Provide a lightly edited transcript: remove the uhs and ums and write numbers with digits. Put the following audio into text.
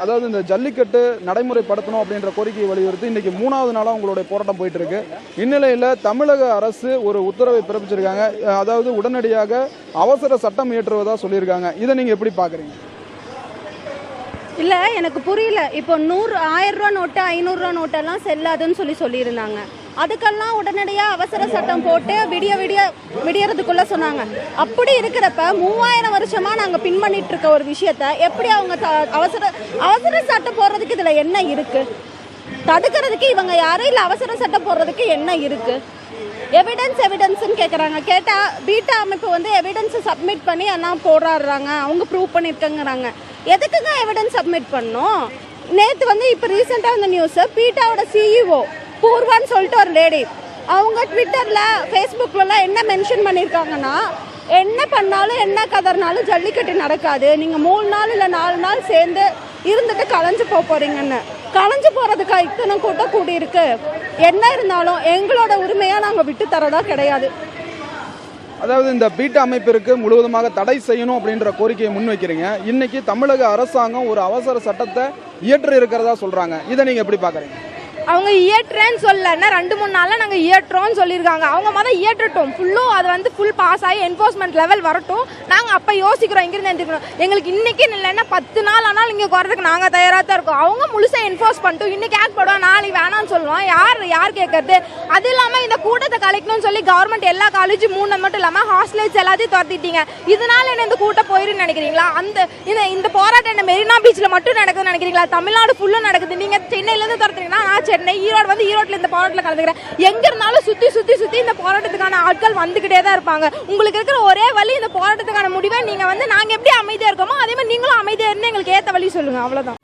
அதாவது இந்த ஜல்லிக்கட்டு நடைமுறைப்படுத்தணும் அப்படின்ற கோரிக்கையை வலியுறுத்தி இன்னைக்கு 3வது நாளாக உங்களுடைய போராட்டம் போயிட்டு இருக்கு. இந்நிலையில் தமிழக அரசு ஒரு உத்தரவை பிறப்பிச்சிருக்காங்க. அதாவது உடனடியாக அவசர சட்டம் இயற்றுவதா சொல்லியிருக்காங்க. இதை நீங்க எப்படி பாக்குறீங்க? இல்லை, எனக்கு புரியல. இப்போ 1000 ரூபா நோட்டு 500 ரூபா நோட்டெல்லாம் செல்லாதுன்னு சொல்லியிருந்தாங்க. அதுக்கெல்லாம் உடனடியாக அவசர சட்டம் போட்டு விடியறதுக்குள்ள சொன்னாங்க. அப்படி இருக்கிறப்ப 3000 வருஷமா நாங்கள் பின் பண்ணிட்டு இருக்க ஒரு விஷயத்த எப்படி அவங்க அவசர சட்டம் போடுறதுக்கு இதில் என்ன இருக்கு? தடுக்கிறதுக்கு இவங்க யாரும் இல்லை, அவசர சட்டம் போடுறதுக்கு என்ன இருக்கு? எவிடன்ஸ்ன்னு கேட்குறாங்க. கேட்டால் பீட்டா அமைப்பு வந்து எவிடன்ஸை சப்மிட் பண்ணி எல்லாம் போராடுறாங்க, அவங்க ப்ரூவ் பண்ணியிருக்கங்கிறாங்க. எதுக்குங்க எவிடன்ஸ் சப்மிட் பண்ணோம்? நேற்று வந்து இப்போ ரீசெண்டாக இந்த நியூஸு பீட்டாவோட சிஇஓ பூர்வான்னு சொல்லிட்டு ஒரு லேடி, அவங்க ட்விட்டரில் ஃபேஸ்புக்கிலலாம் என்ன மென்ஷன் பண்ணியிருக்காங்கன்னா, என்ன பண்ணாலும் என்ன கதறினாலும் ஜல்லிக்கட்டு நடக்காது, நீங்கள் 3 நாள் இல்லை 4 நாள் சேர்ந்து இருந்துட்டு கலைஞ்சு போகிறீங்கன்னு. கலைஞ்சு போகிறதுக்கு இத்தனை கூட்டம் கூடியிருக்கு. என்ன இருந்தாலும் எங்களோட உரிமையாக நாங்கள் விட்டு தரதா கிடையாது. அதாவது இந்த பீட்டா அமைப்பிற்கு முழுவதுமாக தடை செய்யணும் அப்படின்ற கோரிக்கையை முன்வைக்கிறீங்க. இன்னைக்கு தமிழக அரசாங்கம் ஒரு அவசர சட்டத்தை இயற்றி இருக்கிறதா சொல்றாங்க. இதை நீங்க எப்படி பாக்குறீங்க? அவங்க இயற்றுறேன்னு சொல்லலைன்னா 2-3 நாளில் நாங்கள் இயற்றுறோம்னு சொல்லியிருக்காங்க. அவங்க மொதல் இயற்றட்டும், ஃபுல்லும் அது வந்து ஃபுல் பாஸ் ஆகி என்ஃபோர்ஸ்மெண்ட் லெவல் வரட்டும். நாங்கள் அப்போ யோசிக்கிறோம், இங்கிருந்து எழுந்திருக்கணும். எங்களுக்கு இன்றைக்கி இல்லைன்னா 10 நாள் ஆனாலும் இங்கே போகிறதுக்கு நாங்கள் தயாராக தான் இருக்கோம். அவங்க முழுசாக என்ஃபோர்ஸ் பண்ணிட்டு இன்றைக்கி ஆக்ட் போடுவோம், நாளைக்கு வேணாம்னு சொல்லுவோம். யார் கேட்கறது? அது இல்லாமல் இந்த கூட்டத்தை கலைக்கணும்னு சொல்லி கவர்மெண்ட் எல்லா காலேஜும் 3 மட்டும் இல்லாமல் ஹாஸ்டல்ஸ் எல்லாத்தையும் துரத்திட்டீங்க. இதனால என்ன இந்த கூட்டம் போயிருன்னு நினைக்கிறீங்களா? இந்த போராட்டம் என்ன மெரினா பீச்சில் மட்டும் நடக்குதுன்னு நினைக்கிறீங்களா? தமிழ்நாடு ஃபுல்லும் நடக்குது. நீங்கள் சென்னையிலேருந்து துரத்துறீங்கன்னா நான் சென்னை, ஈரோடு வந்து ஈரோட்டில் இந்த போராட்டத்தில் கலந்துக்கிறேன். எங்க இருந்தாலும் சுத்தி இந்த போராட்டத்துக்கான ஆட்கள் வந்துகிட்டே தான் இருப்பாங்க. உங்களுக்கு இருக்கிற ஒரே வழி இந்த போராட்டத்துக்கான முடிவை நீங்க வந்து நாங்க எப்படி அமைதியா இருக்கோமோ அதே மாதிரி நீங்களும் அமைதியா இருந்து எங்களுக்கு ஏத்த வழி சொல்லுங்க. அவ்வளவுதான்.